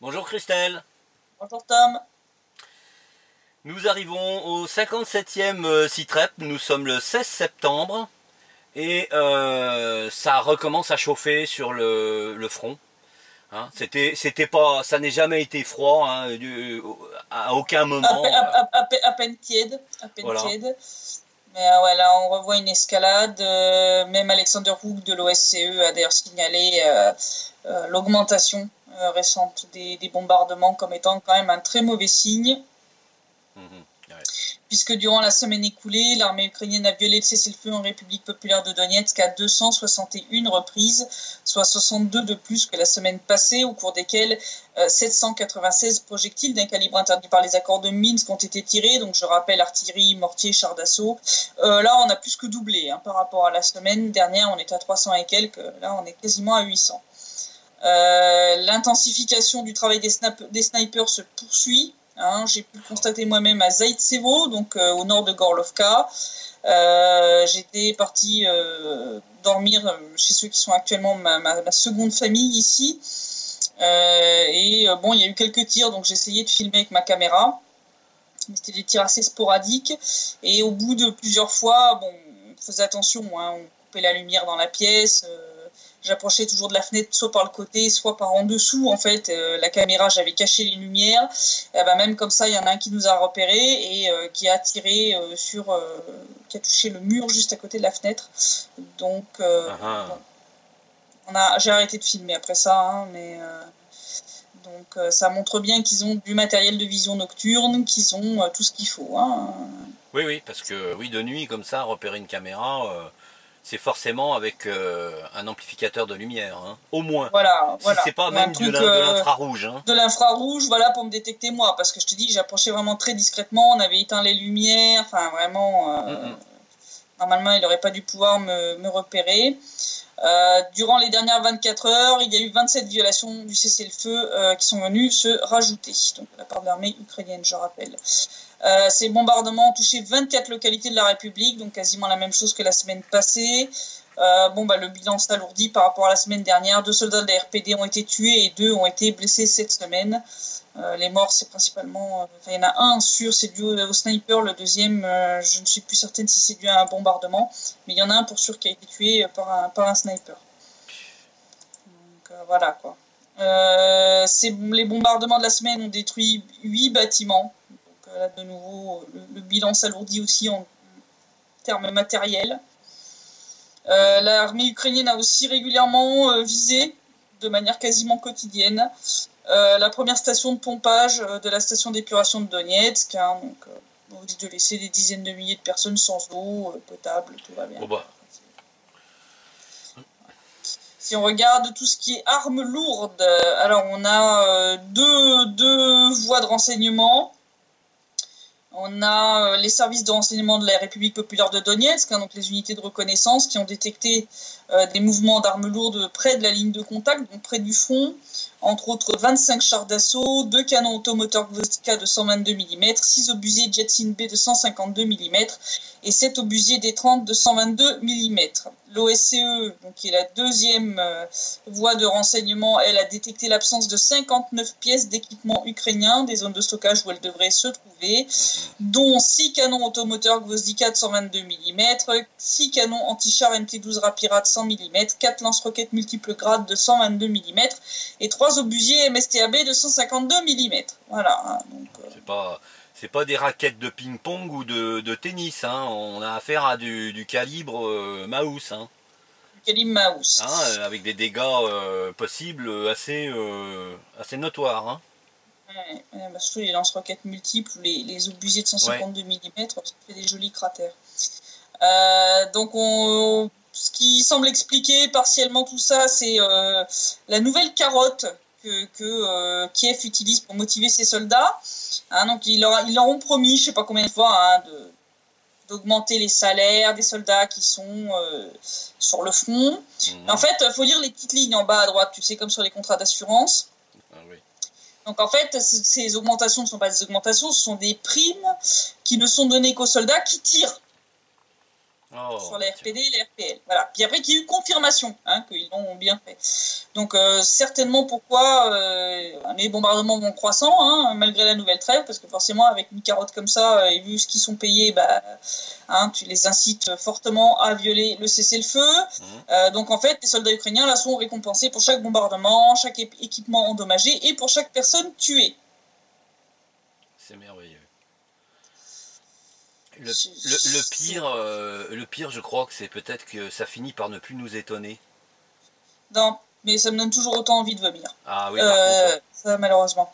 Bonjour Christelle. Bonjour Tom. Nous arrivons au 57e SITREP, nous sommes le 16 septembre et ça recommence à chauffer sur le front. Hein, c'était pas, ça n'est jamais été froid hein, à aucun moment. À peine tiède, Voilà. Mais ouais, là on revoit une escalade. Même Alexander Hook de l'OSCE a d'ailleurs signalé l'augmentation récente des bombardements comme étant quand même un très mauvais signe. Ouais. Puisque durant la semaine écoulée, l'armée ukrainienne a violé le cessez-le-feu en République populaire de Donetsk à 261 reprises, soit 62 de plus que la semaine passée, au cours desquelles 796 projectiles d'un calibre interdit par les accords de Minsk ont été tirés. Donc je rappelle artillerie, mortier, chars d'assaut. Là, on a plus que doublé par rapport à la semaine dernière. On était à 300 et quelques. Là, on est quasiment à 800. L'intensification du travail des snipers se poursuit. J'ai pu le constater moi-même à Zaïtsevo, donc au nord de Gorlovka. J'étais partie dormir chez ceux qui sont actuellement ma seconde famille ici. Il y a eu quelques tirs, donc j'ai essayé de filmer avec ma caméra. Mais c'était des tirs assez sporadiques. Et au bout de plusieurs fois, on faisait attention, on coupait la lumière dans la pièce. J'approchais toujours de la fenêtre, soit par le côté, soit par en dessous. En fait, la caméra, j'avais caché les lumières. Et même comme ça, il y en a un qui nous a repérés et qui a tiré qui a touché le mur juste à côté de la fenêtre. Donc, j'ai arrêté de filmer après ça, donc ça montre bien qu'ils ont du matériel de vision nocturne, qu'ils ont tout ce qu'il faut. Oui, parce que de nuit comme ça, repérer une caméra. C'est forcément avec un amplificateur de lumière, au moins. Voilà. Si c'est pas même de l'infrarouge. De l'infrarouge, voilà, pour me détecter moi, parce que je te dis, j'approchais vraiment très discrètement, on avait éteint les lumières, enfin vraiment, normalement il n'aurait pas dû pouvoir me repérer. Durant les dernières 24 heures, il y a eu 27 violations du cessez-le-feu qui sont venues se rajouter, donc de la part de l'armée ukrainienne, je rappelle. Ces bombardements ont touché 24 localités de la République, donc quasiment la même chose que la semaine passée. Le bilan s'alourdit par rapport à la semaine dernière. 2 soldats de la RPD ont été tués et 2 ont été blessés cette semaine. Les morts, c'est principalement... il y en a un sûr, c'est dû au sniper. Le deuxième, je ne suis plus certaine si c'est dû à un bombardement. Mais il y en a un pour sûr qui a été tué par un sniper. Donc voilà quoi. Les bombardements de la semaine ont détruit 8 bâtiments. Là, de nouveau, le bilan s'alourdit aussi en termes matériels. L'armée ukrainienne a aussi régulièrement visé, de manière quasiment quotidienne, la première station de pompage de la station d'épuration de Donetsk. On risque de laisser des dizaines de milliers de personnes sans eau potable, tout va bien. Si on regarde tout ce qui est armes lourdes, alors on a deux voies de renseignement. On a les services de renseignement de la République populaire de Donetsk, donc les unités de reconnaissance qui ont détecté des mouvements d'armes lourdes près de la ligne de contact, donc près du front, entre autres 25 chars d'assaut, 2 canons automoteurs Gvosdika de 122 mm, 6 obusiers Jetsin B de 152 mm et 7 obusiers D30 de 122 mm. L'OSCE, donc qui est la deuxième voie de renseignement, elle a détecté l'absence de 59 pièces d'équipement ukrainien, des zones de stockage où elles devraient se trouver, dont 6 canons automoteurs Gvosdika de 122 mm, 6 canons anti-chars MT-12 Rapira de 100 mm, 4 lance-roquettes multiples grades de 122 mm et 3 obusiers MSTAB de 152 mm. Voilà. C'est pas des raquettes de ping-pong ou de tennis, on a affaire à du calibre Maus. Du calibre Maus. Avec des dégâts possibles assez notoires. Surtout les lance-roquettes multiples ou les obusiers de 152 mm, ça fait des jolis cratères. Ce qui semble expliquer partiellement tout ça, c'est la nouvelle carotte que Kiev utilise pour motiver ses soldats. Donc ils leur ont promis, je ne sais pas combien de fois, d'augmenter les salaires des soldats qui sont sur le front. En fait, il faut lire les petites lignes en bas à droite, tu sais, comme sur les contrats d'assurance. Donc en fait, ces augmentations ne sont pas des augmentations, ce sont des primes qui ne sont données qu'aux soldats qui tirent. sur la RPD et la RPL. Voilà. Puis après qu'il y a eu confirmation qu'ils l'ont bien fait. Donc certainement pourquoi les bombardements vont croissant malgré la nouvelle trêve, parce que forcément avec une carotte comme ça et vu ce qu'ils sont payés, tu les incites fortement à violer le cessez-le-feu. Donc en fait les soldats ukrainiens là sont récompensés pour chaque bombardement, chaque équipement endommagé et pour chaque personne tuée. C'est merveilleux. Le pire, je crois que c'est peut-être que ça finit par ne plus nous étonner. Non, mais ça me donne toujours autant envie de vomir. Ah oui, par contre. Ça, malheureusement.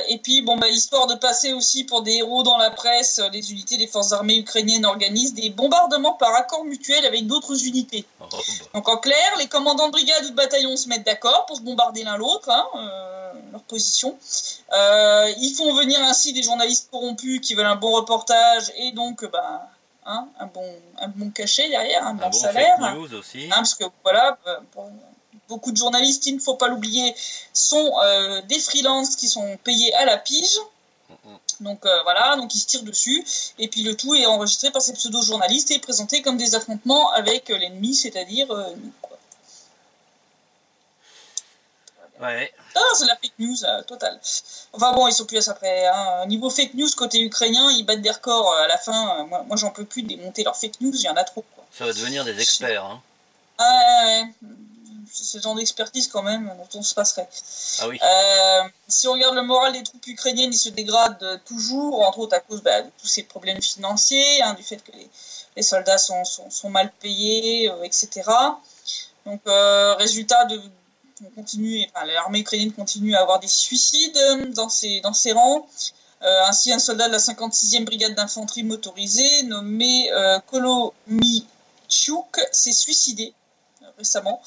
Et puis, histoire de passer aussi pour des héros dans la presse, les unités des forces armées ukrainiennes organisent des bombardements par accord mutuel avec d'autres unités. Donc en clair, les commandants de brigade ou de bataillon se mettent d'accord pour se bombarder l'un l'autre, leur position. Ils font venir ainsi des journalistes corrompus qui veulent un bon reportage et donc un bon cachet derrière, un bon salaire. Fake news aussi. Parce que voilà, beaucoup de journalistes, il ne faut pas l'oublier, sont des freelances qui sont payés à la pige. Donc donc ils se tirent dessus. Et puis le tout est enregistré par ces pseudo-journalistes et présenté comme des affrontements avec l'ennemi, c'est-à-dire nous, quoi. Ouais. C'est de la fake news totale. Enfin bon, ils sont plus à ça près. Niveau fake news, côté ukrainien, ils battent des records à la fin. Moi j'en peux plus de démonter leurs fake news, il y en a trop, quoi. Ça va devenir des experts. C'est le genre d'expertise quand même dont on se passerait. Ah oui. Si on regarde le moral des troupes ukrainiennes, il se dégrade toujours, entre autres à cause de tous ces problèmes financiers, du fait que les soldats sont mal payés, etc. Donc résultat l'armée ukrainienne continue à avoir des suicides dans ses rangs. Ainsi, un soldat de la 56e brigade d'infanterie motorisée nommé Kolomichuk s'est suicidé récemment.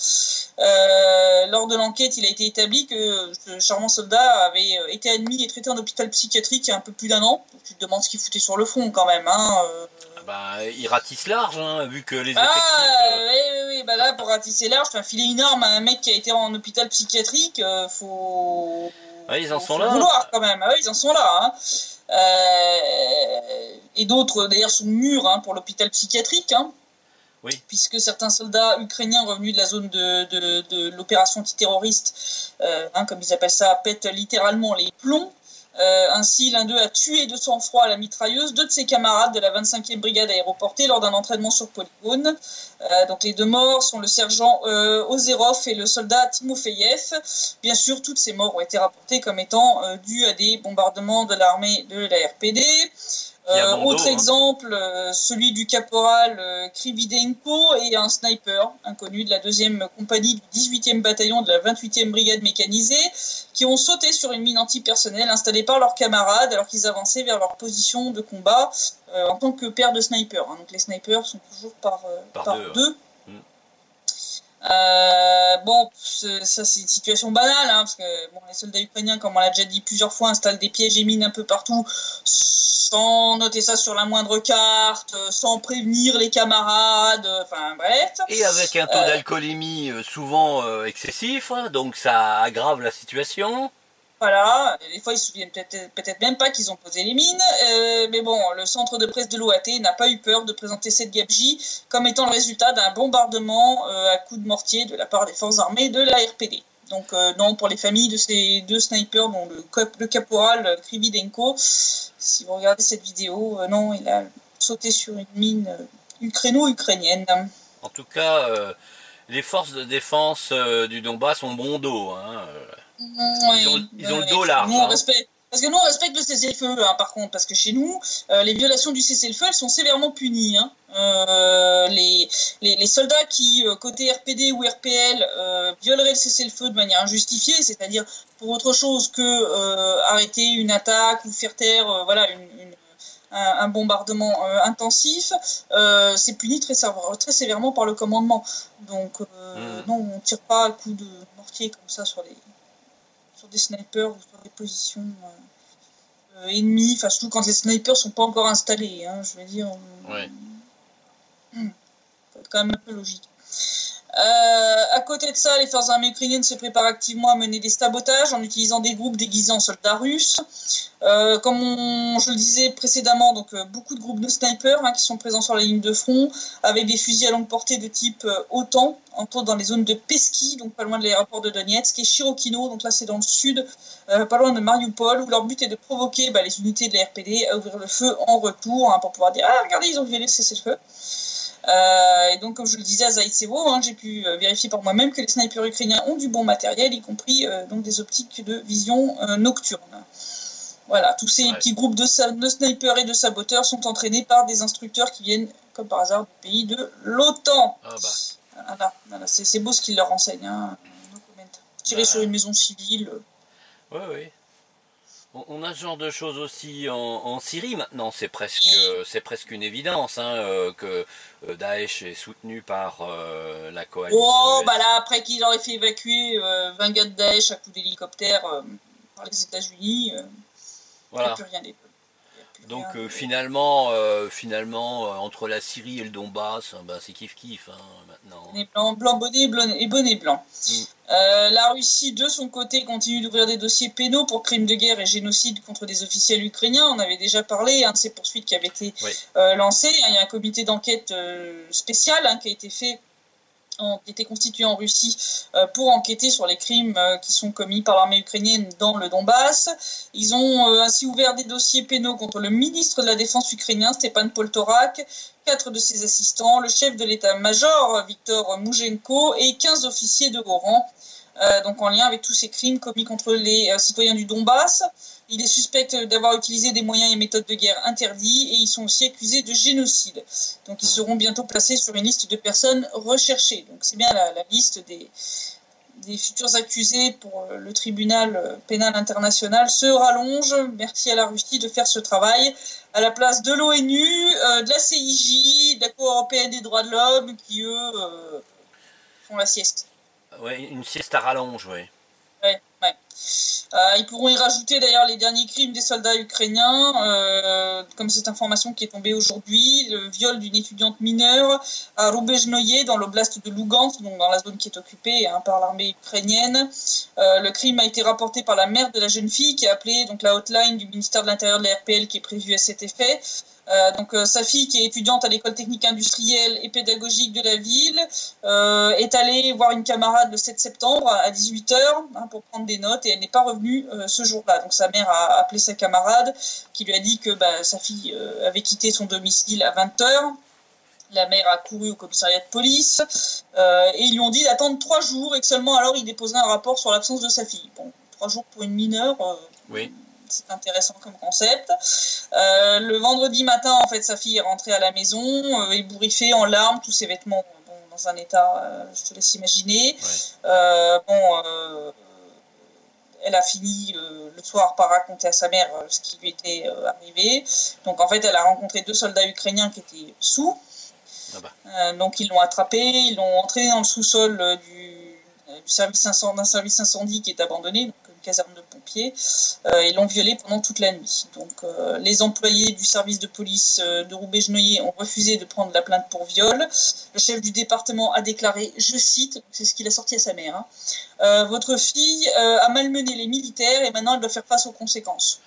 Lors de l'enquête, il a été établi que ce charmant soldat avait été admis et traité en hôpital psychiatrique il y a un peu plus d'1 an. Donc, tu te demandes ce qu'il foutait sur le front quand même. Il ratisse large, vu que les effectifs... Oui, là, pour ratisser large, filer une arme à un mec qui a été en hôpital psychiatrique, faut... ils en sont là. Vouloir quand même, ils en sont là. Et d'autres, d'ailleurs, sont mûrs pour l'hôpital psychiatrique. Oui. Puisque certains soldats ukrainiens revenus de la zone de l'opération antiterroriste, comme ils appellent ça, pètent littéralement les plombs. Ainsi, l'un d'eux a tué de sang-froid à la mitrailleuse 2 de ses camarades de la 25e brigade aéroportée lors d'un entraînement sur polygone. Donc les 2 morts sont le sergent Ozerov et le soldat Timofeyev. Bien sûr, toutes ces morts ont été rapportées comme étant dues à des bombardements de l'armée de la RPD. Autre exemple, celui du caporal Krividenko et un sniper inconnu de la 2e compagnie du 18e bataillon de la 28e brigade mécanisée qui ont sauté sur une mine antipersonnelle installée par leurs camarades alors qu'ils avançaient vers leur position de combat en tant que paire de snipers. Donc les snipers sont toujours par deux. Ça c'est une situation banale parce que les soldats ukrainiens, comme on l'a déjà dit plusieurs fois, installent des pièges et mines un peu partout sans noter ça sur la moindre carte, sans prévenir les camarades, bref. Et avec un taux d'alcoolémie souvent excessif, donc ça aggrave la situation. Voilà, des fois ils se souviennent peut-être même pas qu'ils ont posé les mines, mais bon, le centre de presse de l'OAT n'a pas eu peur de présenter cette gabegie comme étant le résultat d'un bombardement à coups de mortier de la part des forces armées de la RPD. Donc non, pour les familles de ces 2 snipers, dont le caporal Krividenko, si vous regardez cette vidéo, non, il a sauté sur une mine ukrainienne. En tout cas, les forces de défense du Donbass ont bon dos. Ils ont le dos large. Parce que nous, on respecte le cessez-le-feu, par contre, parce que chez nous, les violations du cessez-le-feu, elles sont sévèrement punies. Les soldats qui, côté RPD ou RPL, violeraient le cessez-le-feu de manière injustifiée, c'est-à-dire pour autre chose que arrêter une attaque ou faire taire un bombardement intensif, c'est puni très sévèrement par le commandement. Donc, non, on ne tire pas à coups de mortier comme ça sur des snipers ou sur des positions ennemies, surtout quand les snipers sont pas encore installés, je veux dire. Ouais. Faut être quand même un peu logique. À côté de ça, les forces armées ukrainiennes se préparent activement à mener des sabotages en utilisant des groupes déguisés en soldats russes. Je le disais précédemment, donc beaucoup de groupes de snipers qui sont présents sur la ligne de front, avec des fusils à longue portée de type OTAN, entre autres dans les zones de Peski, donc pas loin de l'aéroport de Donetsk, et Chirokino, donc là c'est dans le sud, pas loin de Mariupol, où leur but est de provoquer les unités de la RPD à ouvrir le feu en retour, pour pouvoir dire « Ah, regardez, ils ont violé le cessez-le-feu ». Et donc, comme je le disais à Zaïtsevo, j'ai pu vérifier par moi-même que les snipers ukrainiens ont du bon matériel, y compris donc des optiques de vision nocturne. Voilà, tous ces petits groupes de snipers et de saboteurs sont entraînés par des instructeurs qui viennent, comme par hasard, du pays de l'OTAN. Voilà, c'est beau ce qu'ils leur enseignent. Tirer sur une maison civile. Oui. On a ce genre de choses aussi en Syrie maintenant, c'est presque une évidence que Daesh est soutenu par la coalition. Là, après qu'ils auraient fait évacuer 20 gars de Daesh à coups d'hélicoptère par les États-Unis, il n'y a plus rien. Donc finalement, entre la Syrie et le Donbass, c'est kiff-kiff maintenant. Blanc, bonnet blanc. La Russie, de son côté, continue d'ouvrir des dossiers pénaux pour crimes de guerre et génocide contre des officiels ukrainiens. On avait déjà parlé de ces poursuites qui avaient été lancées. Il y a un comité d'enquête spécial qui a été constitué en Russie pour enquêter sur les crimes qui sont commis par l'armée ukrainienne dans le Donbass. Ils ont ainsi ouvert des dossiers pénaux contre le ministre de la Défense ukrainien, Stepan Poltorak, 4 de ses assistants, le chef de l'état-major, Viktor Moujenko, et 15 officiers de haut rang, donc en lien avec tous ces crimes commis contre les citoyens du Donbass. Il est suspect d'avoir utilisé des moyens et méthodes de guerre interdits et ils sont aussi accusés de génocide. Donc ils seront bientôt placés sur une liste de personnes recherchées. Donc c'est bien la liste des futurs accusés pour le tribunal pénal international se rallonge. Merci à la Russie de faire ce travail à la place de l'ONU, de la CIJ, de la Cour européenne des droits de l'homme qui eux font la sieste. Ouais, une sieste à rallonge, oui. Ouais. Ils pourront y rajouter d'ailleurs les derniers crimes des soldats ukrainiens, comme cette information qui est tombée aujourd'hui, le viol d'une étudiante mineure à Rubezhnoye dans l'oblast de Lugansk, donc dans la zone qui est occupée par l'armée ukrainienne. Le crime a été rapporté par la mère de la jeune fille qui a appelé donc la hotline du ministère de l'Intérieur de la RPL qui est prévue à cet effet. Sa fille, qui est étudiante à l'école technique industrielle et pédagogique de la ville, est allée voir une camarade le 7 septembre à 18h pour prendre des notes et elle n'est pas revenue ce jour-là. Donc sa mère a appelé sa camarade qui lui a dit que sa fille avait quitté son domicile à 20h. La mère a couru au commissariat de police et ils lui ont dit d'attendre 3 jours et que seulement alors il déposerait un rapport sur l'absence de sa fille. Bon, 3 jours pour une mineure... Oui. C'est intéressant comme concept. Le vendredi matin, en fait, sa fille est rentrée à la maison, ébouriffée, en larmes, tous ses vêtements dans un état, je te laisse imaginer. Elle a fini le soir par raconter à sa mère ce qui lui était arrivé. Donc, en fait, elle a rencontré 2 soldats ukrainiens qui étaient sous. Donc, ils l'ont attrapée, ils l'ont entraînée dans le sous-sol d'un service incendie qui est abandonné, donc une caserne de pompiers, et l'ont violée pendant toute la nuit. Donc les employés du service de police de Rubezhnoye ont refusé de prendre la plainte pour viol. Le chef du département a déclaré, je cite, c'est ce qu'il a sorti à sa mère, votre fille a malmené les militaires et maintenant elle doit faire face aux conséquences.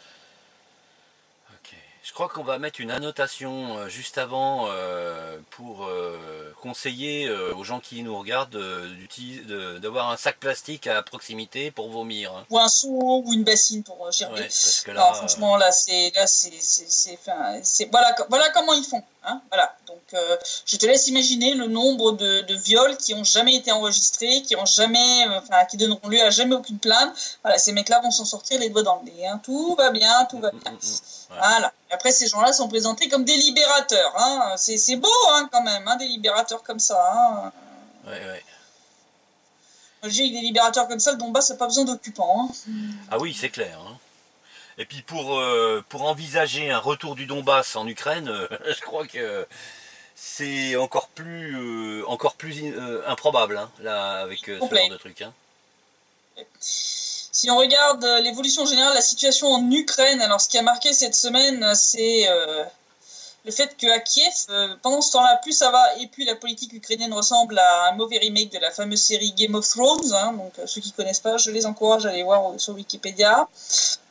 Je crois qu'on va mettre une annotation juste avant pour conseiller aux gens qui nous regardent d'avoir un sac plastique à proximité pour vomir. Ou un seau ou une bassine pour gerber. Ouais, parce que là, franchement, voilà comment ils font. Voilà. Donc, je te laisse imaginer le nombre de viols qui n'ont jamais été enregistrés, qui donneront lieu à jamais aucune plainte. Voilà, ces mecs-là vont s'en sortir les doigts dans le nez. Tout va bien, tout va bien. Ouais. Voilà. Après, ces gens-là sont présentés comme des libérateurs. C'est beau, quand même, des libérateurs comme ça. Ouais. J'ai avec des libérateurs comme ça, le Donbass n'a pas besoin d'occupants. Ah oui, c'est clair. Et puis pour envisager un retour du Donbass en Ukraine, je crois que c'est encore plus improbable, là, avec ce genre de truc. Si on regarde l'évolution générale de la situation en Ukraine, alors ce qui a marqué cette semaine, c'est le fait qu'à Kiev, pendant ce temps-là, plus ça va, et puis la politique ukrainienne ressemble à un mauvais remake de la fameuse série Game of Thrones. Donc ceux qui connaissent pas, je les encourage à aller voir sur Wikipédia.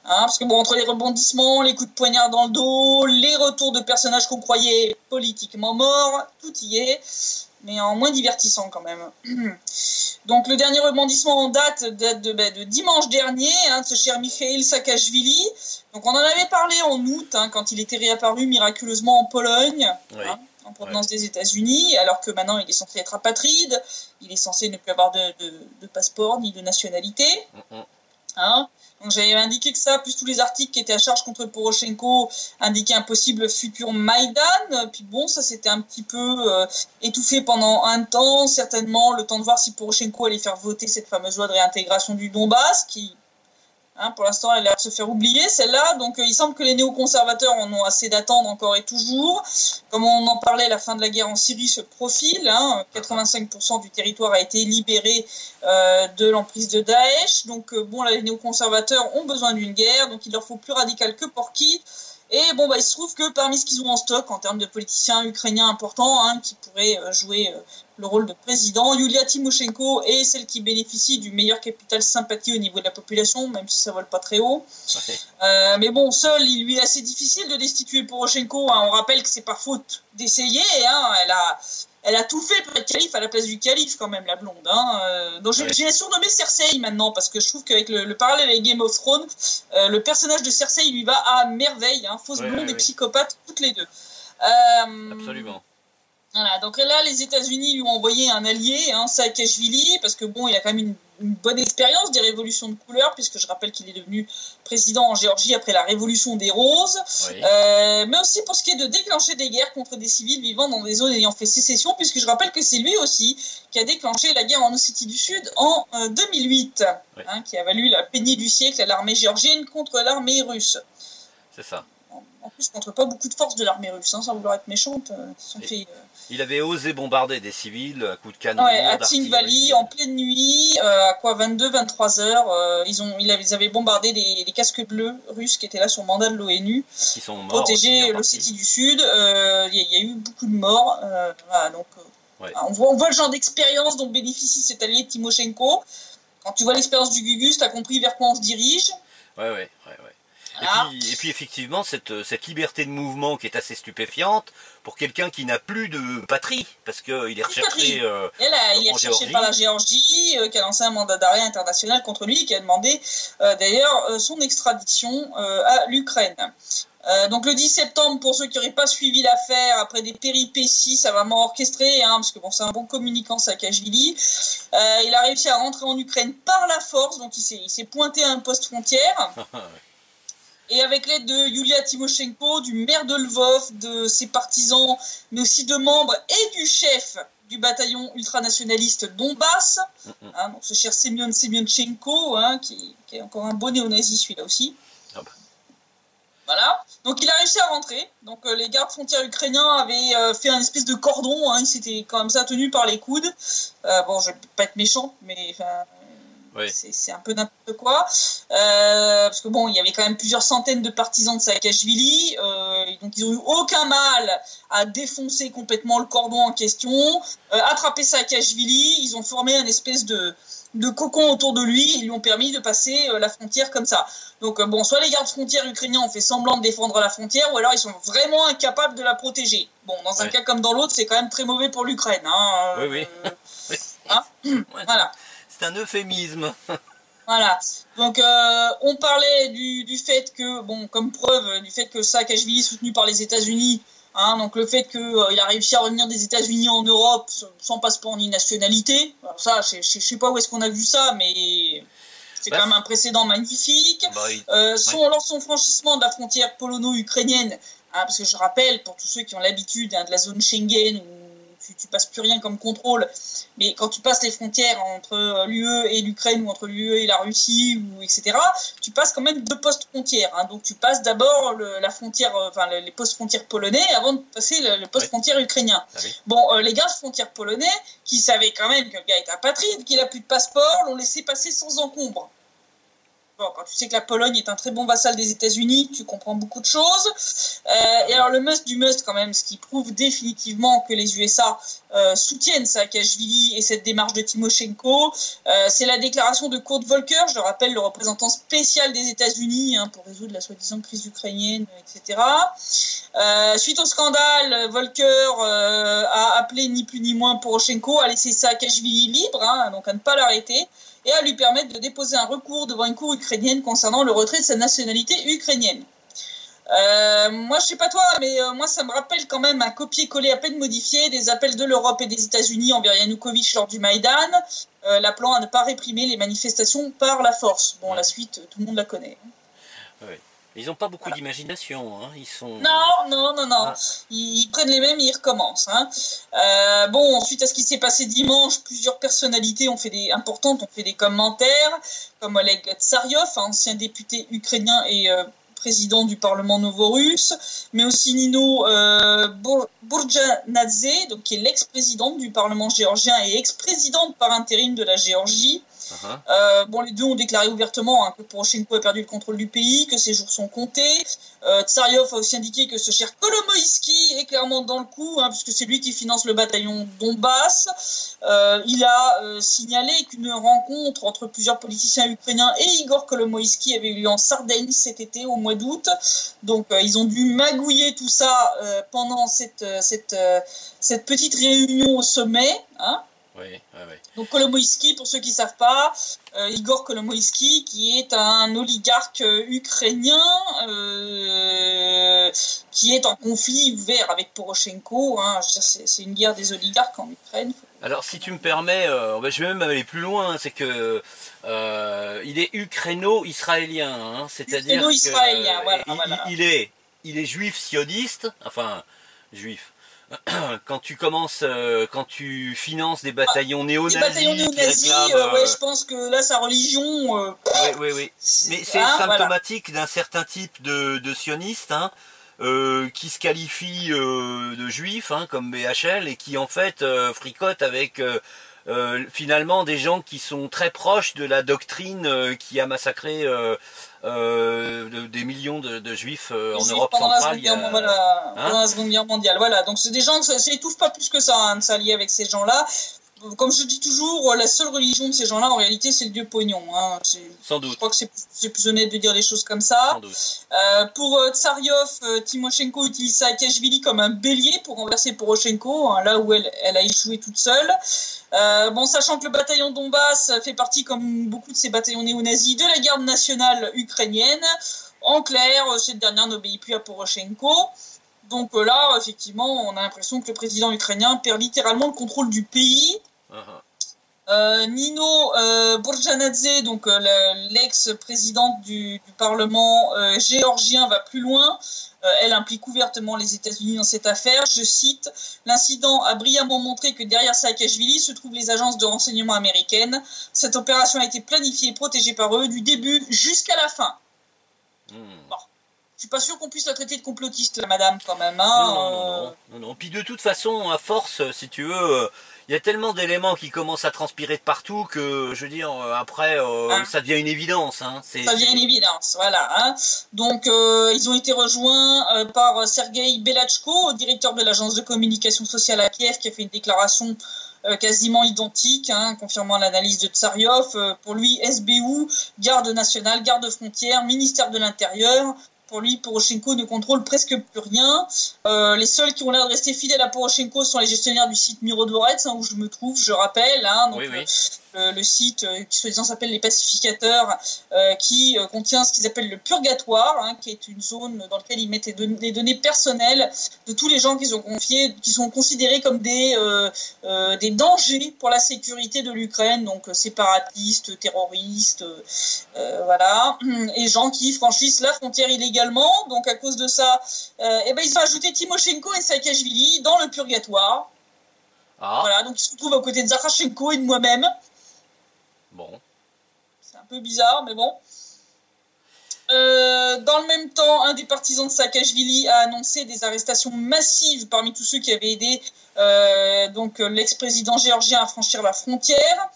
Parce que bon, entre les rebondissements, les coups de poignard dans le dos, les retours de personnages qu'on croyait politiquement morts, tout y est, mais en moins divertissant quand même. Donc le dernier rebondissement en date de dimanche dernier, de ce cher Mikhail Saakashvili. Donc on en avait parlé en août, quand il était réapparu miraculeusement en Pologne, en provenance des États-Unis, alors que maintenant il est censé être apatride, il est censé ne plus avoir de passeport ni de nationalité. Donc j'avais indiqué que ça, plus tous les articles qui étaient à charge contre Poroshenko indiquaient un possible futur Maïdan. Puis bon, ça s'était un petit peu étouffé pendant un temps, certainement le temps de voir si Poroshenko allait faire voter cette fameuse loi de réintégration du Donbass, qui, pour l'instant, elle a l'air de se faire oublier, celle-là. Donc il semble que les néoconservateurs en ont assez d'attendre encore et toujours. Comme on en parlait, la fin de la guerre en Syrie se profile. 85% du territoire a été libéré de l'emprise de Daesh. Donc les néoconservateurs ont besoin d'une guerre, donc il leur faut plus radical que Porky. Et il se trouve que parmi ce qu'ils ont en stock en termes de politiciens ukrainiens importants, qui pourraient jouer le rôle de président, Yulia Tymoshenko est celle qui bénéficie du meilleur capital sympathie au niveau de la population, même si ça vole pas très haut. Mais bon, seul, il lui est assez difficile de destituer Poroshenko. On rappelle que c'est pas faute d'essayer. Elle a tout fait pour être calife à la place du calife, quand même, la blonde. Donc j'ai surnommé Cersei maintenant, parce que je trouve qu'avec le parallèle avec Game of Thrones, le personnage de Cersei lui va à merveille. Fausse blonde et psychopathe, toutes les deux. Absolument. Voilà, donc là, les États-Unis lui ont envoyé un allié, Saakashvili, parce que bon, il a quand même une bonne expérience des révolutions de couleur, puisque je rappelle qu'il est devenu président en Géorgie après la révolution des roses, mais aussi pour ce qui est de déclencher des guerres contre des civils vivant dans des zones ayant fait sécession, puisque je rappelle que c'est lui aussi qui a déclenché la guerre en Ossétie du Sud en 2008, qui a valu la peignée du siècle à l'armée géorgienne contre l'armée russe. C'est ça. En plus, contre pas beaucoup de forces de l'armée russe, sans vouloir être méchante. Il avait osé bombarder des civils à coups de canon. À Tsinghvali, en pleine nuit, à 22-23 heures, ils avaient bombardé des casques bleus russes qui étaient là sur mandat de l'ONU, qui sont morts, protéger l'Ossétie du Sud. Il y a eu beaucoup de morts. On voit le genre d'expérience dont bénéficie cet allié Tymoshenko. Quand tu vois l'expérience du Gugus, tu as compris vers quoi on se dirige. Ouais. Et puis effectivement, cette liberté de mouvement qui est assez stupéfiante pour quelqu'un qui n'a plus de patrie, parce qu'il est recherché il est recherché par la Géorgie, qui a lancé un mandat d'arrêt international contre lui, et qui a demandé d'ailleurs son extradition à l'Ukraine. Donc le 10 septembre, pour ceux qui n'auraient pas suivi l'affaire, après des péripéties, ça va m'orchestrer, parce que bon, c'est un bon communicant, Saakashvili, il a réussi à rentrer en Ukraine par la force, donc il s'est pointé à un poste frontière. Et avec l'aide de Yulia Tymoshenko, du maire de Lvov, de ses partisans, mais aussi de membres et du chef du bataillon ultranationaliste Donbass, donc ce cher Semyon Semyonchenko, qui est encore un beau néo-nazi celui-là aussi. Voilà. Donc il a réussi à rentrer. Donc les gardes frontières ukrainiens avaient fait un espèce de cordon, ils s'étaient quand même ça tenus par les coudes. Bon, je vais pas être méchant, mais c'est un peu n'importe quoi, parce que bon, il y avait quand même plusieurs centaines de partisans de Saakashvili, donc ils ont eu aucun mal à défoncer complètement le cordon en question, attraper Saakashvili, ils ont formé un espèce de cocon autour de lui, ils lui ont permis de passer la frontière comme ça. Donc soit les gardes frontières ukrainiens ont fait semblant de défendre la frontière, ou alors ils sont vraiment incapables de la protéger. Bon, dans un cas comme dans l'autre, c'est quand même très mauvais pour l'Ukraine. Voilà. C'est un euphémisme. Voilà. Donc, on parlait du fait que, comme preuve du fait que Saakashvili est soutenu par les États-Unis, donc le fait qu'il a réussi à revenir des États-Unis en Europe sans passeport ni nationalité. Alors ça, je sais pas où est-ce qu'on a vu ça, mais c'est quand même un précédent magnifique. Lors de son franchissement de la frontière polono-ukrainienne, parce que je rappelle, pour tous ceux qui ont l'habitude de la zone Schengen, où tu passes plus rien comme contrôle, mais quand tu passes les frontières entre l'UE et l'Ukraine, ou entre l'UE et la Russie, etc., tu passes quand même 2 postes frontières. Donc tu passes d'abord la frontière, les postes frontières polonais avant de passer le poste frontière ukrainien. Les gardes frontières polonais, qui savaient quand même que le gars est apatride, qu'il a plus de passeport, l'ont laissé passer sans encombre. Bon, quand tu sais que la Pologne est un très bon vassal des États-Unis, tu comprends beaucoup de choses. Et alors le must du must quand même, ce qui prouve définitivement que les USA soutiennent Saakashvili et cette démarche de Timoshenko, c'est la déclaration de Kurt Volker, je le rappelle, le représentant spécial des États-Unis pour résoudre la soi-disant crise ukrainienne, etc. Suite au scandale, Volker a appelé ni plus ni moins Poroshenko à laisser Saakashvili libre, donc à ne pas l'arrêter, et à lui permettre de déposer un recours devant une cour ukrainienne concernant le retrait de sa nationalité ukrainienne. Moi, je sais pas toi, mais moi, ça me rappelle quand même un copier-coller à peine modifié des appels de l'Europe et des États-Unis envers Yanukovych lors du Maïdan, l'appelant à ne pas réprimer les manifestations par la force. Bon, la suite, tout le monde la connaît. Oui. Ils n'ont pas beaucoup d'imagination, ils sont... Non. Ils prennent les mêmes et ils recommencent. Bon, suite à ce qui s'est passé dimanche, plusieurs personnalités importantes ont fait des commentaires, comme Oleg Tsaryov, ancien député ukrainien et président du Parlement novo-russe, mais aussi Nino Burjanadze, donc qui est l'ex-présidente du Parlement géorgien et ex-présidente par intérim de la Géorgie. Bon, les deux ont déclaré ouvertement que Poroshenko a perdu le contrôle du pays, que ses jours sont comptés. Tsaryov a aussi indiqué que ce cher Kolomoïski est clairement dans le coup, puisque c'est lui qui finance le bataillon Donbass. Il a signalé qu'une rencontre entre plusieurs politiciens ukrainiens et Igor Kolomoïski avait eu lieu en Sardaigne cet été, au mois d'août. Donc ils ont dû magouiller tout ça pendant cette petite réunion au sommet. Oui. Donc Kolomoïski, pour ceux qui ne savent pas, Igor Kolomoïski, qui est un oligarque ukrainien qui est en conflit ouvert avec Poroshenko. Je veux dire, c'est une guerre des oligarques en Ukraine. Alors si tu me permets, je vais même aller plus loin, c'est que il est ukraino-israélien, c'est-à-dire ukraino-israélien, voilà. Il est juif sioniste, enfin juif. Quand tu finances des bataillons néo-nazis, je pense que là sa religion. Oui. Mais c'est symptomatique d'un certain type de sioniste, qui se qualifie de juif, comme BHL, et qui en fait fricote avec finalement des gens qui sont très proches de la doctrine qui a massacré des millions de juifs en Europe centrale. Pendant la Seconde Guerre mondiale. Voilà, donc c'est des gens, ça étouffe pas plus que ça, de s'allier avec ces gens-là. Comme je dis toujours, la seule religion de ces gens-là, en réalité, c'est le dieu pognon. Sans doute. Je crois que c'est plus honnête de dire les choses comme ça. Sans doute. Pour Tsaryov, Timoshenko utilise Saakashvili comme un bélier pour renverser Poroshenko, là où elle a échoué toute seule. Sachant que le bataillon Donbass fait partie, comme beaucoup de ces bataillons néo-nazis, de la garde nationale ukrainienne. En clair, cette dernière n'obéit plus à Poroshenko. Donc là, effectivement, on a l'impression que le président ukrainien perd littéralement le contrôle du pays. Nino Burjanadze, donc l'ex-présidente du Parlement géorgien, va plus loin. Elle implique ouvertement les États-Unis dans cette affaire. Je cite, « L'incident a brillamment montré que derrière Saakashvili se trouvent les agences de renseignement américaines. Cette opération a été planifiée et protégée par eux du début jusqu'à la fin. » Bon. Je suis pas sûr qu'on puisse la traiter de complotiste, la madame, quand même. Non. Puis de toute façon, à force, si tu veux, il y a tellement d'éléments qui commencent à transpirer de partout que, je veux dire, après, ça devient une évidence. Ça devient une évidence, voilà. Donc, ils ont été rejoints par Sergei Belachko, directeur de l'agence de communication sociale à Kiev, qui a fait une déclaration quasiment identique, confirmant l'analyse de Tsaryov. Pour lui, SBU, garde nationale, garde frontière, ministère de l'Intérieur. Pour lui, Poroshenko ne contrôle presque plus rien. Les seuls qui ont l'air de rester fidèles à Poroshenko sont les gestionnaires du site Mirodvorets, où je me trouve, je rappelle. Le site qui soi-disant s'appelle les pacificateurs, qui contient ce qu'ils appellent le purgatoire, qui est une zone dans laquelle ils mettent les données personnelles de tous les gens qu'ils ont confiés, qui sont considérés comme des dangers pour la sécurité de l'Ukraine, donc séparatistes, terroristes, voilà, et gens qui franchissent la frontière illégalement. Donc à cause de ça, ils ont ajouté Timoshenko et Saakashvili dans le purgatoire. Voilà, donc ils se retrouvent aux côtés de Zakharchenko et de moi-même. Bon. C'est un peu bizarre, mais bon. Dans le même temps, un des partisans de Saakashvili a annoncé des arrestations massives parmi tous ceux qui avaient aidé l'ex-président géorgien à franchir la frontière.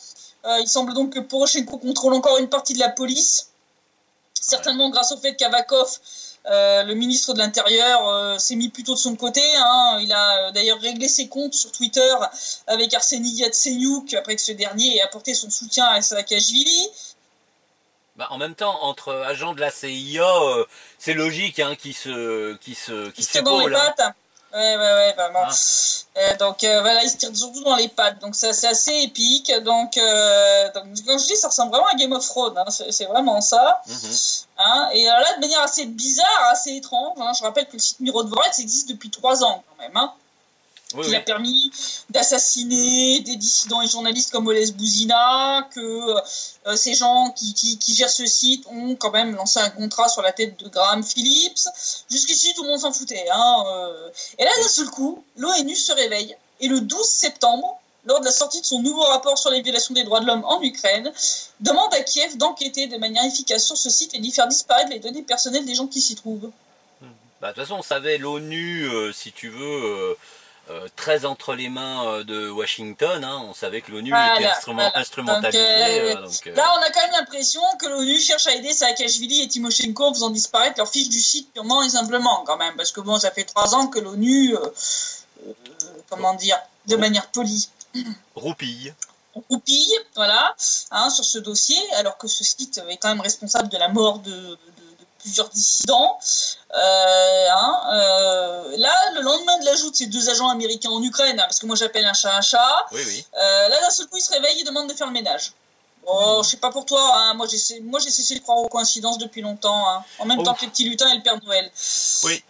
Il semble donc que Poroshenko contrôle encore une partie de la police. certainement grâce au fait qu'Avakov, le ministre de l'Intérieur, s'est mis plutôt de son côté. Hein. Il a d'ailleurs réglé ses comptes sur Twitter avec Arseniy Yatsenyuk après que ce dernier ait apporté son soutien à Saakashvili. Bah, en même temps, entre agents de la CIA, c'est logique hein, qu'ils se dans les hein. pattes. Ouais, vraiment. Donc voilà, ils se tirent surtout dans les pattes. Donc c'est assez épique. Donc quand je dis, ça ressemble vraiment à Game of Thrones. Hein. C'est vraiment ça. Hein. Et là, de manière assez bizarre, assez étrange. Hein. Je rappelle que le site Mirodvorets existe depuis 3 ans quand même. Hein. Il a permis d'assassiner des dissidents et journalistes comme Oles Bouzina, que ces gens qui gèrent ce site ont quand même lancé un contrat sur la tête de Graham Phillips. Jusqu'ici, tout le monde s'en foutait. Hein. Et là, d'un seul coup, l'ONU se réveille. Et le 12 septembre, lors de la sortie de son nouveau rapport sur les violations des droits de l'homme en Ukraine, demande à Kiev d'enquêter de manière efficace sur ce site et d'y faire disparaître les données personnelles des gens qui s'y trouvent. Bah, de toute façon, on savait l'ONU, si tu veux... très entre les mains de Washington, hein. On savait que l'ONU était instrumentalisée. Là, on a quand même l'impression que l'ONU cherche à aider Saakashvili et Timoshenko en faisant disparaître leurs fiches du site purement et simplement, quand même. Parce que bon, ça fait 3 ans que l'ONU, comment dire, de manière polie, roupille, voilà, hein, sur ce dossier, alors que ce site est quand même responsable de la mort de plusieurs dissidents. Là, le lendemain de l'ajout de ces 2 agents américains en Ukraine, hein, parce que moi j'appelle un chat un chat, là d'un seul coup il se réveille et demande de faire le ménage. Bon, je sais pas pour toi, hein, moi j'ai cessé de croire aux coïncidences depuis longtemps, hein, en même temps que les petits lutins et le Père Noël. Oui,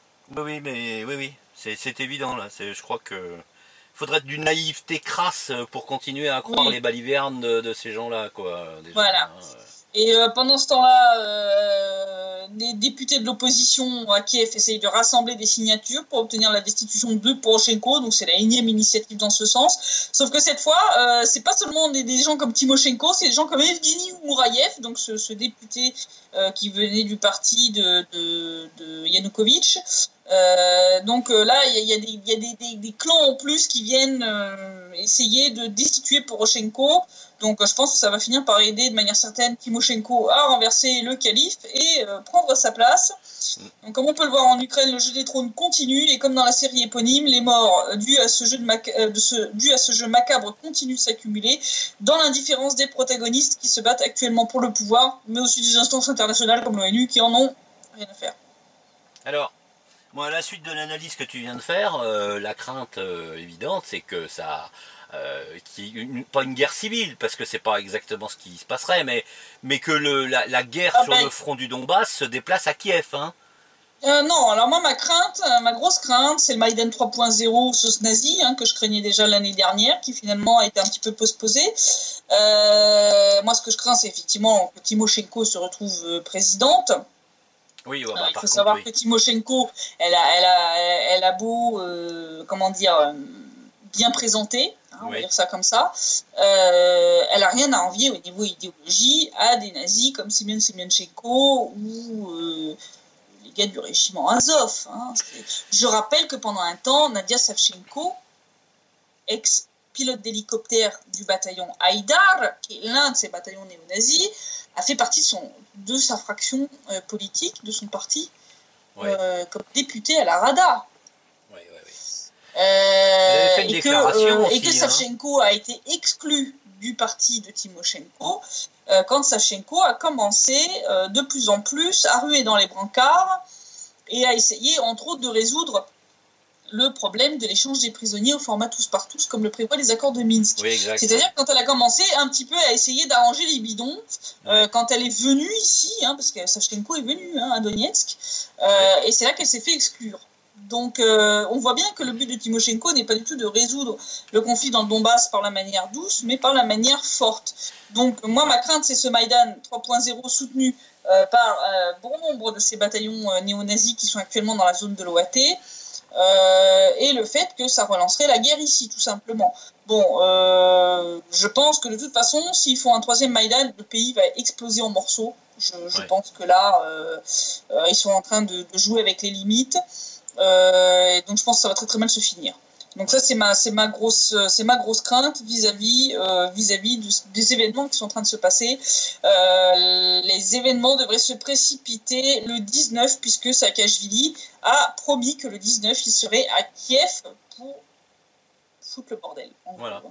c'est évident là. Je crois que faudrait d'une naïveté crasse pour continuer à croire les balivernes de ces gens-là, quoi. Déjà, voilà. Hein, Et pendant ce temps-là, les députés de l'opposition à Kiev essayent de rassembler des signatures pour obtenir la destitution de Poroshenko. Donc c'est la énième initiative dans ce sens. Sauf que cette fois, c'est pas seulement des gens comme Timoshenko, c'est des gens comme Evgeny Mourayev, donc ce député qui venait du parti de Yanukovych. Donc là, il y a des clans en plus qui viennent essayer de destituer Poroshenko. Donc je pense que ça va finir par aider de manière certaine Timoshenko à renverser le calife et prendre sa place. Donc comme on peut le voir en Ukraine, le jeu des trônes continue et comme dans la série éponyme, les morts dus à ce jeu macabre continuent de s'accumuler dans l'indifférence des protagonistes qui se battent actuellement pour le pouvoir, mais aussi des instances internationales comme l'ONU qui en ont rien à faire. Alors, moi, à la suite de l'analyse que tu viens de faire, la crainte évidente, c'est que ça... pas une guerre civile, parce que c'est pas exactement ce qui se passerait, mais que la guerre sur le front du Donbass se déplace à Kiev. Hein. Non, alors moi ma grosse crainte, c'est le Maïdan 3.0 sauce nazie, hein, que je craignais déjà l'année dernière, qui finalement a été un petit peu postposé. Moi ce que je crains, c'est effectivement que Timoshenko se retrouve présidente. Oui, il faut savoir que Timoshenko, elle a beau, comment dire, bien présenter, hein, on va dire ça comme ça, elle a rien à envier au niveau idéologie à des nazis comme Semyon Semyonchenko ou les gars du régiment Azov. Hein. Je rappelle que pendant un temps, Nadia Savchenko, ex-pilote d'hélicoptère du bataillon Haïdar, qui est l'un de ces bataillons néo-nazis, a fait partie de sa fraction politique, de son parti, comme député à la Rada. Et que Savchenko a été exclu du parti de Timoshenko quand Savchenko a commencé de plus en plus à ruer dans les brancards et à essayer entre autres de résoudre le problème de l'échange des prisonniers au format tous par tous comme le prévoient les accords de Minsk. Oui, c'est-à-dire quand elle a commencé un petit peu à essayer d'arranger les bidons quand elle est venue ici, hein, parce que Savchenko est venue à Donetsk, et c'est là qu'elle s'est fait exclure. Donc on voit bien que le but de Timoshenko n'est pas du tout de résoudre le conflit dans le Donbass par la manière douce, mais par la manière forte. Donc moi ma crainte c'est ce Maïdan 3.0 soutenu par bon nombre de ces bataillons néo-nazis qui sont actuellement dans la zone de l'OAT, et le fait que ça relancerait la guerre ici tout simplement. Bon, je pense que de toute façon s'ils font un 3e Maïdan, le pays va exploser en morceaux. Je pense que là ils sont en train de jouer avec les limites. Donc je pense que ça va très très mal se finir. Donc ça, c'est ma grosse crainte vis-à-vis des événements qui sont en train de se passer. Les événements devraient se précipiter le 19, puisque Saakashvili a promis que le 19, il serait à Kiev pour foutre le bordel. Voilà.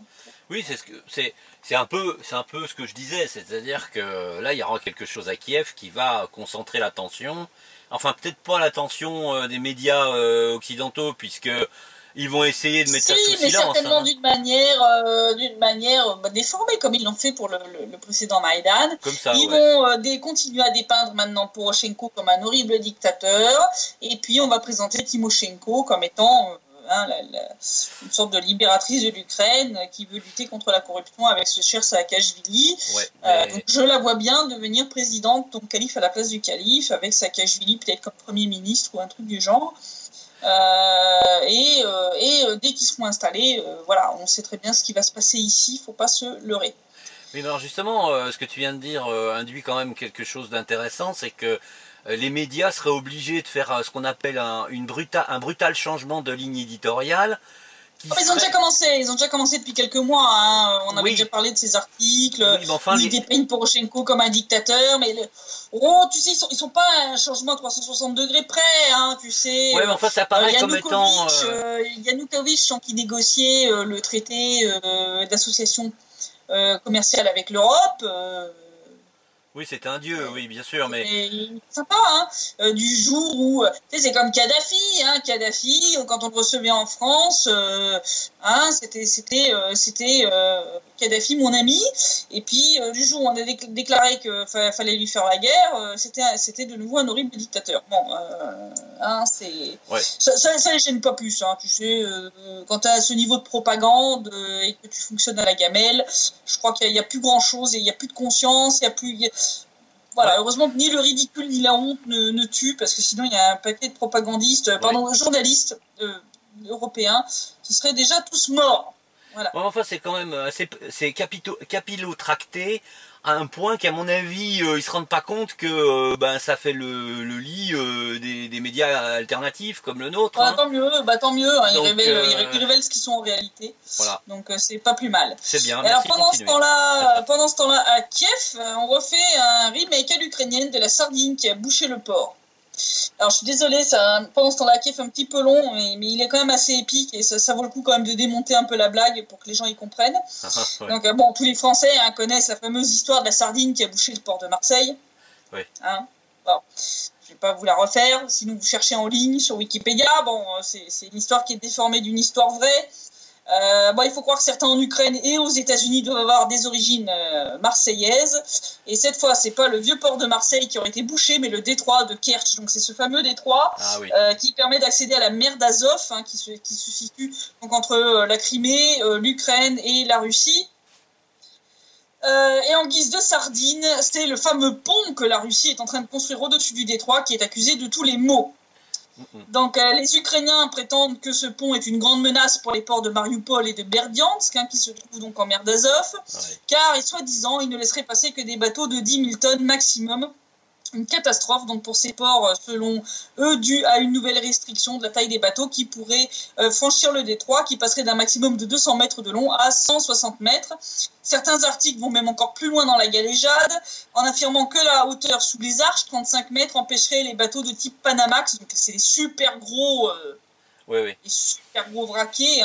Oui, c'est un peu ce que je disais, c'est-à-dire que là, il y aura quelque chose à Kiev qui va concentrer l'attention. Enfin, peut-être pas l'attention des médias occidentaux, puisque ils vont essayer de mettre ça sous mais silence. Certainement d'une manière déformée, comme ils l'ont fait pour le précédent Maïdan. Comme ça, ils vont continuer à dépeindre maintenant Poroshenko comme un horrible dictateur, et puis on va présenter Timoshenko comme étant une sorte de libératrice de l'Ukraine qui veut lutter contre la corruption avec ce cher Saakashvili. Donc je la vois bien devenir présidente, donc calife à la place du calife, avec Saakashvili peut-être comme premier ministre ou un truc du genre. Dès qu'ils seront installés, voilà, on sait très bien ce qui va se passer ici, il ne faut pas se leurrer. Mais alors justement, ce que tu viens de dire induit quand même quelque chose d'intéressant, c'est que les médias seraient obligés de faire ce qu'on appelle un brutal changement de ligne éditoriale. Ils ont déjà commencé depuis quelques mois. Hein. On avait déjà parlé de ces articles. Ils dépeignent Poroshenko comme un dictateur, mais tu sais, ils sont pas un changement à 360 degrés près, hein, tu sais. Ouais, mais enfin, ça paraît comme étant. Yanukovych, qui négociait le traité d'association commerciale avec l'Europe. Oui, c'était un dieu, oui, bien sûr, mais... sympa, hein, du jour où... Tu sais, c'est comme Kadhafi, hein, Kadhafi, quand on le recevait en France, c'était Kadhafi, mon ami, et puis du jour où on a déclaré qu'il fallait lui faire la guerre, c'était de nouveau un horrible dictateur. Bon, c'est... Ouais. Ça les gêne pas plus, hein, tu sais, quand tu as ce niveau de propagande et que tu fonctionnes à la gamelle, je crois qu'il n'y a plus grand-chose, et il n'y a plus de conscience, il n'y a plus... Voilà, heureusement que ni le ridicule ni la honte ne tuent, parce que sinon il y a un paquet de propagandistes, journalistes européens qui seraient déjà tous morts. Voilà. Bon, enfin, c'est quand même c'est capillotracté à un point qu'à mon avis, ils se rendent pas compte que ça fait le lit des médias alternatifs comme le nôtre. Tant mieux. Hein, donc, ils révèlent ce qu'ils sont en réalité. Voilà. Donc c'est pas plus mal. C'est bien. Alors pendant ce temps-là, à Kiev, on refait un remake à l'ukrainienne de la sardine qui a bouché le port. Alors je suis désolée, pendant ce temps-là à Kiev un petit peu long, mais il est quand même assez épique et ça vaut le coup quand même de démonter un peu la blague pour que les gens y comprennent. Ouais. Donc tous les Français connaissent la fameuse histoire de la sardine qui a bouché le port de Marseille. Oui. Je vais pas vous la refaire, sinon vous cherchez en ligne sur Wikipédia. C'est une histoire qui est déformée d'une histoire vraie. Il faut croire que certains en Ukraine et aux États-Unis doivent avoir des origines marseillaises. Et cette fois, c'est pas le vieux port de Marseille qui aurait été bouché, mais le détroit de Kerch. Donc c'est ce fameux détroit qui permet d'accéder à la mer d'Azov, qui se situe donc entre la Crimée, l'Ukraine et la Russie. Et en guise de sardine, c'est le fameux pont que la Russie est en train de construire au-dessus du détroit qui est accusé de tous les maux. Donc les Ukrainiens prétendent que ce pont est une grande menace pour les ports de Mariupol et de Berdiansk, qui se trouvent donc en mer d'Azov, car soi-disant ils ne laisseraient passer que des bateaux de 10 000 tonnes maximum. Une catastrophe donc pour ces ports, selon eux, due à une nouvelle restriction de la taille des bateaux qui pourraient franchir le détroit, qui passerait d'un maximum de 200 mètres de long à 160 mètres. Certains articles vont même encore plus loin dans la galéjade, en affirmant que la hauteur sous les arches, 35 mètres, empêcherait les bateaux de type Panamax, donc c'est des super gros... les super gros vraquiers,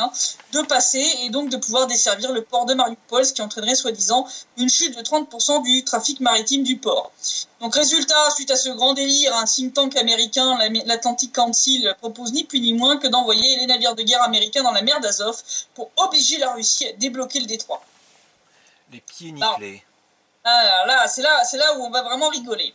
de passer et donc de pouvoir desservir le port de Mariupol, ce qui entraînerait soi-disant une chute de 30% du trafic maritime du port. Donc résultat, suite à ce grand délire, un think tank américain, l'Atlantic Council, propose ni plus ni moins que d'envoyer les navires de guerre américains dans la mer d'Azov pour obliger la Russie à débloquer le détroit. Les pieds nickelés. C'est là où on va vraiment rigoler.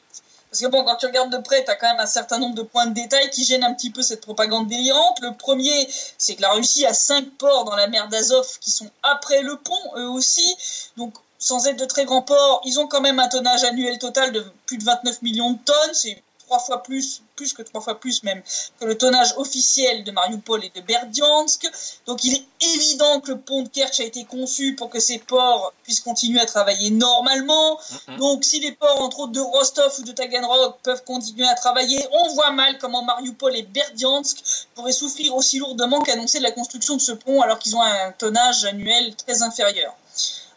Parce que quand tu regardes de près, tu as quand même un certain nombre de points de détail qui gênent un petit peu cette propagande délirante. Le premier, c'est que la Russie a 5 ports dans la mer d'Azov qui sont après le pont, eux aussi. Donc, sans être de très grands ports, ils ont quand même un tonnage annuel total de plus de 29 millions de tonnes. C'est 3 fois plus que 3 fois plus même, que le tonnage officiel de Mariupol et de Berdiansk. Donc il est évident que le pont de Kerch a été conçu pour que ces ports puissent continuer à travailler normalement. Donc si les ports, entre autres de Rostov ou de Taganrog, peuvent continuer à travailler, on voit mal comment Mariupol et Berdiansk pourraient souffrir aussi lourdement qu'annoncer la construction de ce pont alors qu'ils ont un tonnage annuel très inférieur.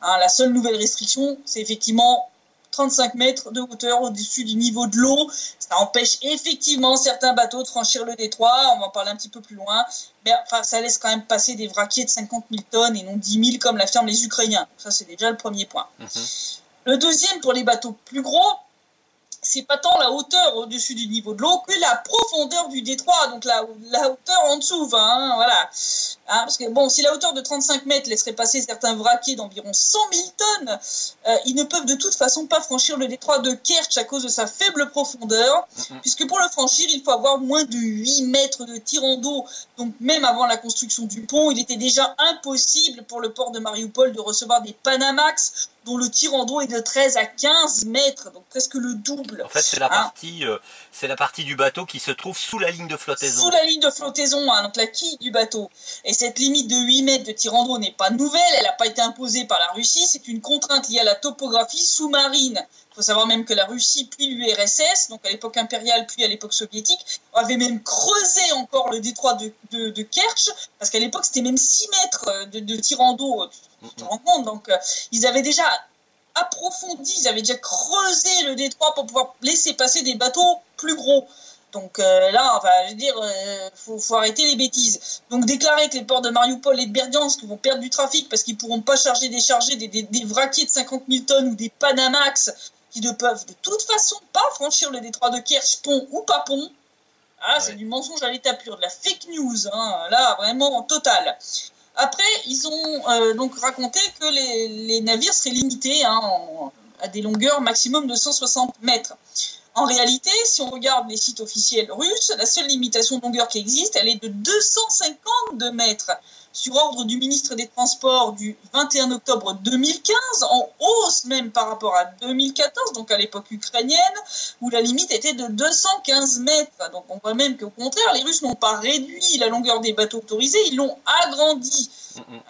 Hein, la seule nouvelle restriction, c'est effectivement 35 mètres de hauteur au-dessus du niveau de l'eau. Ça empêche effectivement certains bateaux de franchir le détroit. On va en parler un petit peu plus loin. Mais enfin, ça laisse quand même passer des vraquiers de 50 000 tonnes et non 10 000 comme l'affirment les Ukrainiens. Donc ça, c'est déjà le premier point. Le deuxième, pour les bateaux plus gros, c'est pas tant la hauteur au-dessus du niveau de l'eau que la profondeur du détroit, donc la hauteur en dessous, hein, voilà. Hein, parce que bon, si la hauteur de 35 mètres laisserait passer certains vraquiers d'environ 100 000 tonnes, ils ne peuvent de toute façon pas franchir le détroit de Kerch à cause de sa faible profondeur, puisque pour le franchir, il faut avoir moins de 8 mètres de tirant d'eau. Donc même avant la construction du pont, il était déjà impossible pour le port de Mariupol de recevoir des Panamax, dont le tirant d'eau est de 13 à 15 mètres, donc presque le double. En fait, c'est la partie du bateau qui se trouve sous la ligne de flottaison. Sous la ligne de flottaison, hein, donc la quille du bateau. Et cette limite de 8 mètres de tirant d'eau n'est pas nouvelle, elle n'a pas été imposée par la Russie, c'est une contrainte liée à la topographie sous-marine. Il faut savoir même que la Russie, puis l'URSS, donc à l'époque impériale, puis à l'époque soviétique, avait même creusé encore le détroit de Kerch, parce qu'à l'époque, c'était même 6 mètres de tirant d'eau, tu te rends compte. Donc, ils avaient déjà approfondi, ils avaient déjà creusé le détroit pour pouvoir laisser passer des bateaux plus gros. Donc là, enfin, je veux dire, faut arrêter les bêtises. Donc déclarer que les ports de Mariupol et de Berdiansk vont perdre du trafic parce qu'ils pourront pas charger, décharger des vraquiers de 50 000 tonnes ou des Panamax qui ne peuvent de toute façon pas franchir le détroit de Kerch, pont ou pas pont. Ah, ouais. C'est du mensonge à l'état pur, de la fake news, hein, là, vraiment total. Après, ils ont donc raconté que les navires seraient limités à des longueurs maximum de 160 mètres. En réalité, si on regarde les sites officiels russes, la seule limitation de longueur qui existe, elle est de 252 mètres. Sur ordre du ministre des Transports du 21 octobre 2015, en hausse même par rapport à 2014, donc à l'époque ukrainienne, où la limite était de 215 mètres. Donc on voit même qu'au contraire, les Russes n'ont pas réduit la longueur des bateaux autorisés, ils l'ont agrandi.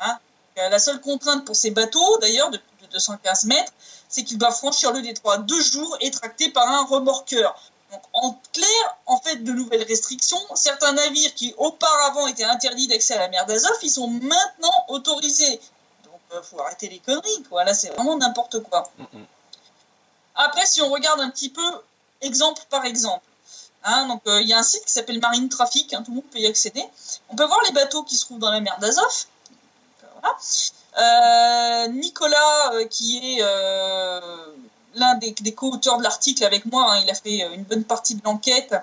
Hein. La seule contrainte pour ces bateaux, d'ailleurs, de 215 mètres, c'est qu'ils doivent franchir le détroit 2 jours et tractés par un remorqueur. Donc, en clair, en fait, de nouvelles restrictions, certains navires qui auparavant étaient interdits d'accès à la mer d'Azov, ils sont maintenant autorisés. Donc, faut arrêter les conneries, quoi. Là, c'est vraiment n'importe quoi. Après, si on regarde un petit peu, exemple par exemple, hein, donc il y a un site qui s'appelle Marine Traffic, hein, tout le monde peut y accéder. On peut voir les bateaux qui se trouvent dans la mer d'Azov. Voilà. Nicolas, qui est l'un des co-auteurs de l'article avec moi, hein, il a fait une bonne partie de l'enquête.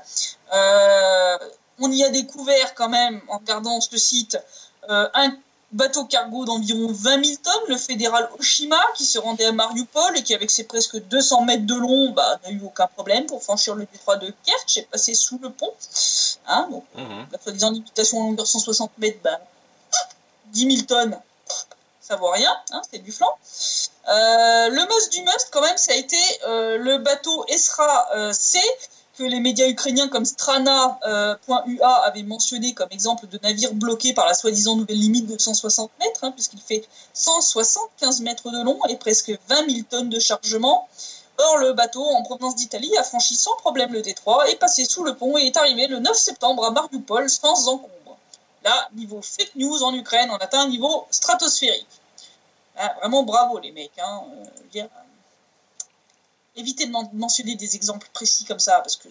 On y a découvert quand même, en regardant ce site, un bateau cargo d'environ 20 000 tonnes, le fédéral Oshima, qui se rendait à Mariupol et qui, avec ses presque 200 mètres de long, n'a eu aucun problème pour franchir le détroit de Kerch et passer sous le pont. Hein, donc, la soi-disant limitation en longueur 160 mètres, 10 000 tonnes, ça vaut rien, hein, c'est du flanc. Le must du must, quand même, ça a été le bateau Esra C, que les médias ukrainiens comme Strana.ua avaient mentionné comme exemple de navire bloqué par la soi-disant nouvelle limite de 160 mètres, hein, puisqu'il fait 175 mètres de long et presque 20 000 tonnes de chargement. Or, le bateau en provenance d'Italie a franchi sans problème le détroit, est passé sous le pont et est arrivé le 9 septembre à Mariupol sans encombre. Là, niveau fake news en Ukraine, on atteint un niveau stratosphérique. Hein, vraiment bravo les mecs. Hein, évitez de mentionner des exemples précis comme ça, parce que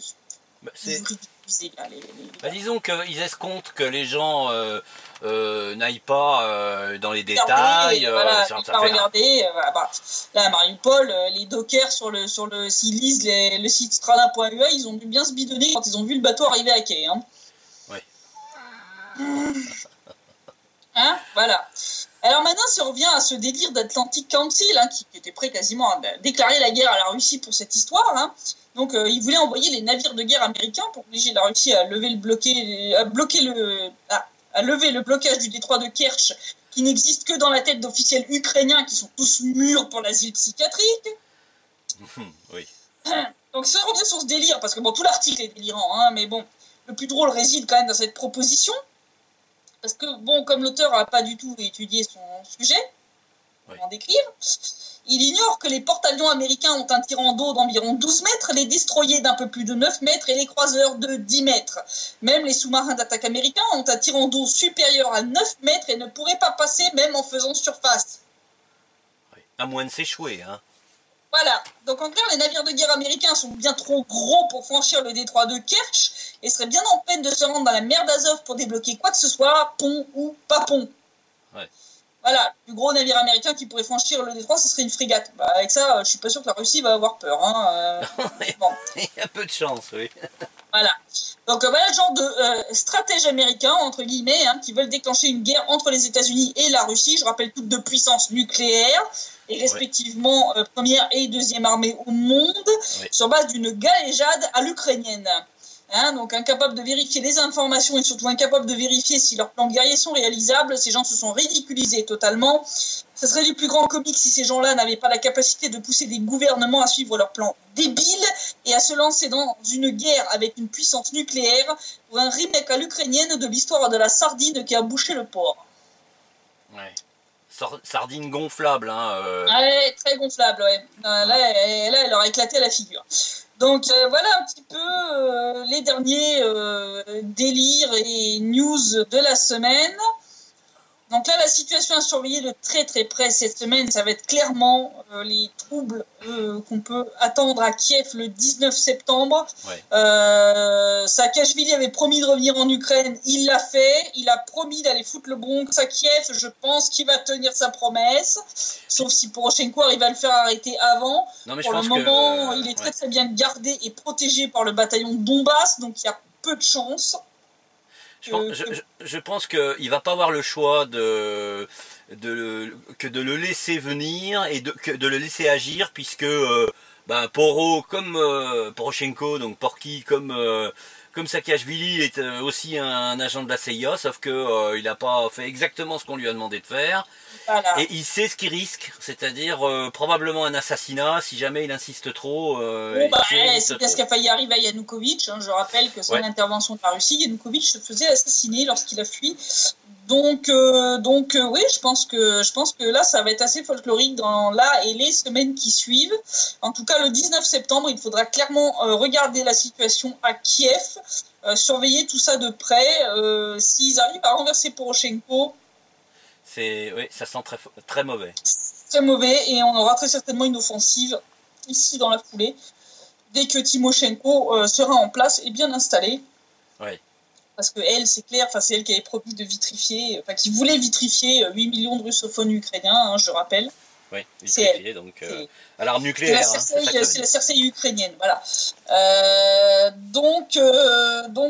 c'est ridiculisé là. Disons qu'ils escomptent que les gens n'aillent pas dans les détails. Regarder. Là, à Mariupol, les dockers s'ils lisent le site strana.ua, ils ont dû bien se bidonner quand ils ont vu le bateau arriver à quai. Hein. Hein, voilà. Alors maintenant, si on revient à ce délire d'Atlantic Council, hein, qui était prêt quasiment à déclarer la guerre à la Russie pour cette histoire, hein. Donc ils voulaient envoyer les navires de guerre américains pour obliger la Russie à lever le blocage du détroit de Kerch, qui n'existe que dans la tête d'officiels ukrainiens qui sont tous mûrs pour l'asile psychiatrique. Oui. Donc si on revient sur ce délire, parce que bon, tout l'article est délirant, hein, mais bon, le plus drôle réside quand même dans cette proposition, parce que bon, comme l'auteur n'a pas du tout étudié son sujet, Oui. en décrire, il ignore que les porte-avions américains ont un tirant d'eau d'environ 12 mètres, les destroyers d'un peu plus de 9 mètres et les croiseurs de 10 mètres. Même les sous-marins d'attaque américains ont un tirant d'eau supérieur à 9 mètres et ne pourraient pas passer même en faisant surface. Oui. À moins de s'échouer, hein. Voilà, donc en clair, les navires de guerre américains sont bien trop gros pour franchir le détroit de Kerch et seraient bien en peine de se rendre dans la mer d'Azov pour débloquer quoi que ce soit, pont ou pas pont. Ouais. Voilà, le plus gros navire américain qui pourrait franchir le détroit, ce serait une frégate. Bah, avec ça, je suis pas sûr que la Russie va avoir peur. Hein. Bon. Il y a peu de chance, oui. Voilà. Donc voilà le genre de stratèges américains, entre guillemets, hein, qui veulent déclencher une guerre entre les États-Unis et la Russie. Je rappelle toutes deux puissances nucléaires, et respectivement première et deuxième armée au monde, sur base d'une galéjade à l'ukrainienne. Hein, donc incapables de vérifier les informations et surtout incapables de vérifier si leurs plans guerriers sont réalisables, ces gens se sont ridiculisés totalement. Ce serait du plus grand comique si ces gens-là n'avaient pas la capacité de pousser des gouvernements à suivre leurs plans débiles et à se lancer dans une guerre avec une puissance nucléaire pour un remake à l'ukrainienne de l'histoire de la sardine qui a bouché le port. Ouais. Sardine gonflable, hein. Ouais, très gonflable, ouais. Là, elle leur a éclaté à la figure. Donc voilà un petit peu les derniers délires et news de la semaine. Donc là, la situation à surveiller de très très près cette semaine, ça va être clairement les troubles qu'on peut attendre à Kiev le 19 septembre. Ouais. Saakashvili avait promis de revenir en Ukraine, il l'a fait. Il a promis d'aller foutre le Bronx à Kiev. Je pense qu'il va tenir sa promesse. Sauf si Poroshenko arrive à le faire arrêter avant. Non, mais pour le moment, il est très très bien gardé et protégé par le bataillon Donbass, donc il y a peu de chance. Je pense qu'il ne va pas avoir le choix que de le laisser venir et de le laisser agir, puisque Poroshenko, donc Porky, comme Saakashvili est aussi un agent de la CIA, sauf qu'il n'a pas fait exactement ce qu'on lui a demandé de faire. Voilà. Et il sait ce qu'il risque, c'est-à-dire probablement un assassinat si jamais il insiste trop. C'est bien ce qui a failli arriver à Yanukovych. Hein. Je rappelle que sans l'intervention de la Russie, Yanukovych se faisait assassiner lorsqu'il a fui. Donc oui, je pense que là, ça va être assez folklorique dans là et les semaines qui suivent. En tout cas, le 19 septembre, il faudra clairement regarder la situation à Kiev, surveiller tout ça de près. S'ils arrivent à renverser Poroshenko, ça sent très, très mauvais. Très mauvais, et on aura très certainement une offensive ici dans la foulée, dès que Timoshenko sera en place et bien installée. Oui. Parce que elle, c'est clair, c'est elle qui avait promis de vitrifier, qui voulait vitrifier 8 millions de russophones ukrainiens, hein, je rappelle. Oui, vitrifier, donc à l'arme nucléaire. C'est la Cersei ukrainienne, voilà. Donc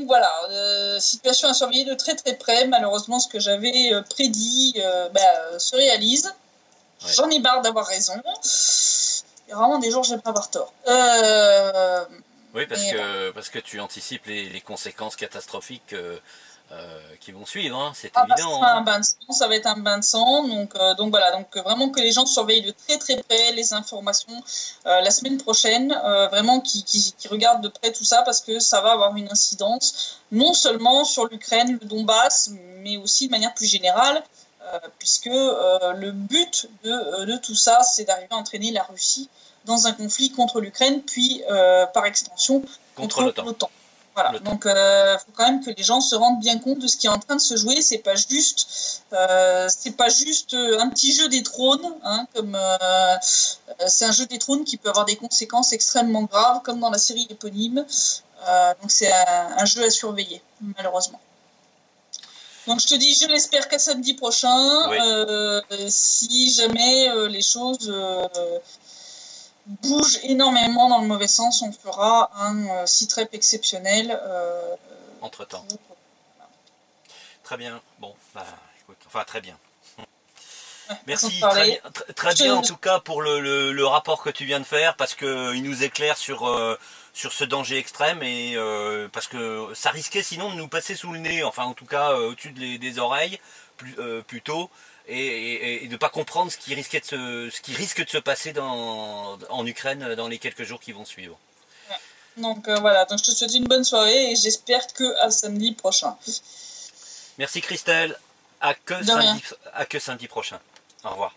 voilà, situation à surveiller de très très près. Malheureusement, ce que j'avais prédit se réalise. Ouais. J'en ai marre d'avoir raison. Il y a vraiment des jours, j'aime pas avoir tort. Oui, parce que tu anticipes les conséquences catastrophiques qui vont suivre, hein, c'est évident. Ça va être un bain de sang, donc voilà, donc vraiment que les gens surveillent de très très près les informations la semaine prochaine, vraiment qui regardent de près tout ça, parce que ça va avoir une incidence non seulement sur l'Ukraine, le Donbass, mais aussi de manière plus générale, puisque le but de tout ça, c'est d'arriver à entraîner la Russie dans un conflit contre l'Ukraine, puis par extension contre l'OTAN. Voilà, donc faut quand même que les gens se rendent bien compte de ce qui est en train de se jouer. C'est pas juste un petit jeu des trônes, hein, c'est un jeu des trônes qui peut avoir des conséquences extrêmement graves, comme dans la série éponyme. Donc c'est un jeu à surveiller, malheureusement. Donc je te dis, je l'espère qu'à samedi prochain, si jamais les choses bouge énormément dans le mauvais sens, on fera un site-rep exceptionnel. Entre-temps. Très bien. Bon, écoute, enfin très bien. Ouais, merci, très bien en tout cas pour le rapport que tu viens de faire, parce qu'il nous éclaire sur ce danger extrême, et parce que ça risquait sinon de nous passer sous le nez, enfin en tout cas au-dessus des oreilles, plutôt. Et de ne pas comprendre ce qui risque de se passer en Ukraine dans les quelques jours qui vont suivre. Donc voilà, donc je te souhaite une bonne soirée et j'espère que à samedi prochain. Merci Christelle, à que samedi prochain. Au revoir.